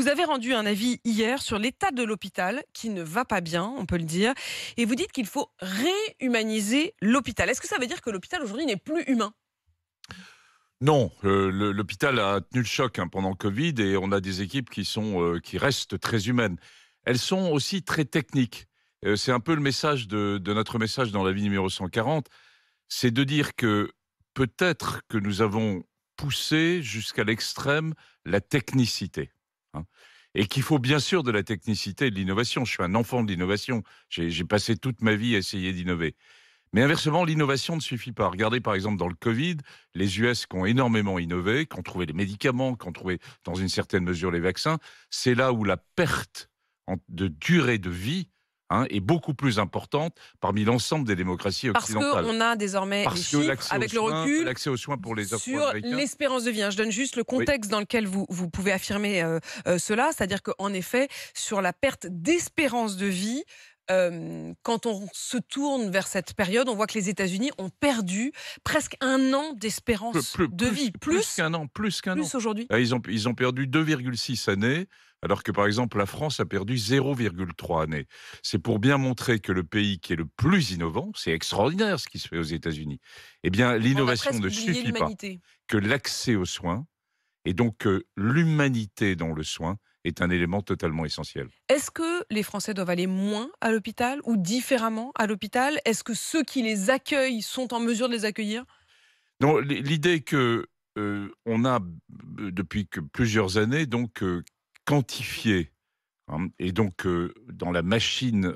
Vous avez rendu un avis hier sur l'état de l'hôpital qui ne va pas bien, on peut le dire. Et vous dites qu'il faut réhumaniser l'hôpital. Est-ce que ça veut dire que l'hôpital aujourd'hui n'est plus humain? Non, l'hôpital a tenu le choc pendant le Covid et on a des équipes qui restent très humaines. Elles sont aussi très techniques. C'est un peu le message de notre message dans l'avis numéro 140, c'est de dire que peut-être que nous avons poussé jusqu'à l'extrême la technicité, hein, et qu'il faut bien sûr de la technicité et de l'innovation. Je suis un enfant de l'innovation. J'ai passé toute ma vie à essayer d'innover. Mais inversement, l'innovation ne suffit pas. Regardez par exemple dans le Covid, les US qui ont énormément innové, qui ont trouvé les médicaments, qui ont trouvé dans une certaine mesure les vaccins, c'est là où la perte de durée de vie est beaucoup plus importante parmi l'ensemble des démocraties Parce occidentales. qu'on a désormais les Parce que chiffres avec le recul l'accès aux soins pour les sur Afro-Américains, l'espérance de vie. Je donne juste le oui, contexte dans lequel vous pouvez affirmer cela. C'est-à-dire qu'en effet, sur la perte d'espérance de vie, quand on se tourne vers cette période, on voit que les États-Unis ont perdu presque un an d'espérance de vie. plus qu'un an, plus qu'un an. Plus aujourd'hui. Ils ont perdu 2,6 années, alors que par exemple la France a perdu 0,3 années. C'est pour bien montrer que le pays qui est le plus innovant, c'est extraordinaire ce qui se fait aux États-Unis. Eh bien, On a l'innovation presque ne oublié suffit pas. l'humanité. Que l'accès aux soins et donc que l'humanité dans le soin est un élément totalement essentiel. Est-ce que les Français doivent aller moins à l'hôpital ou différemment à l'hôpital? Est-ce que ceux qui les accueillent sont en mesure de les accueillir? Non, l'idée que on a depuis plusieurs années donc quantifié, et donc dans la machine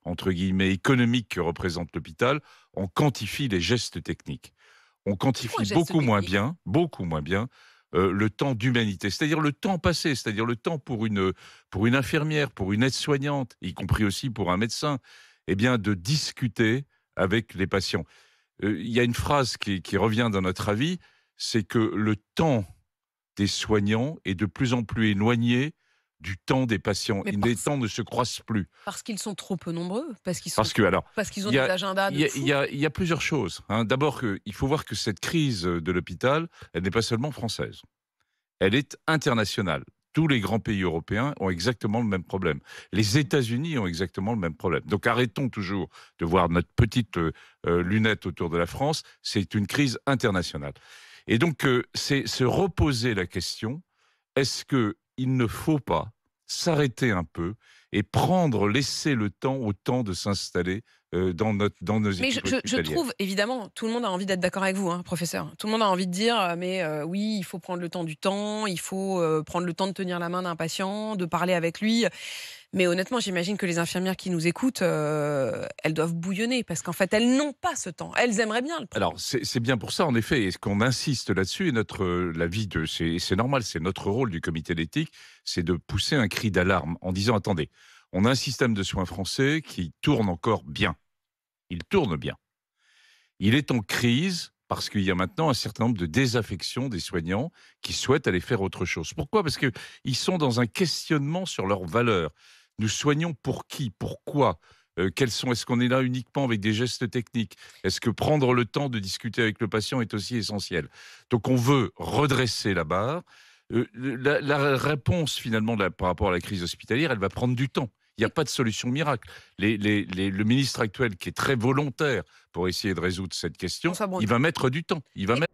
entre guillemets économique que représente l'hôpital, on quantifie les gestes techniques. On C'est quoi un quantifie geste technique? beaucoup moins bien le temps d'humanité, c'est-à-dire le temps passé, c'est-à-dire le temps pour une infirmière, pour une aide-soignante, y compris aussi pour un médecin, eh bien de discuter avec les patients. Il y a une phrase qui revient dans notre avis, c'est que le temps des soignants est de plus en plus éloigné du temps des patients. Mais Les temps ne se croisent plus. parce qu'ils sont trop peu nombreux? Parce que, alors, Parce qu'ils ont il y des a, agendas il de y a- fou? il y a plusieurs choses. D'abord, il faut voir que cette crise de l'hôpital, elle n'est pas seulement française. Elle est internationale. Tous les grands pays européens ont exactement le même problème. Les États-Unis ont exactement le même problème. Donc arrêtons toujours de voir notre petite lunette autour de la France. C'est une crise internationale. Et donc, c'est se reposer la question, est-ce qu'il ne faut pas s'arrêter un peu et laisser le temps au temps de s'installer dans nos Mais équipes je hospitalières. trouve, évidemment, tout le monde a envie d'être d'accord avec vous, hein, professeur. Tout le monde a envie de dire, mais oui, il faut prendre le temps du temps, il faut prendre le temps de tenir la main d'un patient, de parler avec lui. Mais honnêtement, j'imagine que les infirmières qui nous écoutent, elles doivent bouillonner parce qu'en fait, elles n'ont pas ce temps. Elles aimeraient bien le Alors, prendre. c'est bien pour ça, en effet, et qu'on insiste là-dessus, et c'est normal, c'est notre rôle du comité d'éthique, c'est de pousser un cri d'alarme en disant, attendez, on a un système de soins français qui tourne encore bien. Il tourne bien. Il est en crise parce qu'il y a maintenant un certain nombre de désaffections des soignants qui souhaitent aller faire autre chose. Pourquoi? Parce qu'ils sont dans un questionnement sur leurs valeurs. Nous soignons pour qui? Pourquoi? Est-ce qu'on est là uniquement avec des gestes techniques? Est-ce que prendre le temps de discuter avec le patient est aussi essentiel? Donc on veut redresser la barre. La réponse finalement par rapport à la crise hospitalière, elle va prendre du temps. Il n'y a pas de solution miracle. Le ministre actuel, qui est très volontaire pour essayer de résoudre cette question, François Braun. il va mettre du temps. Il va mettre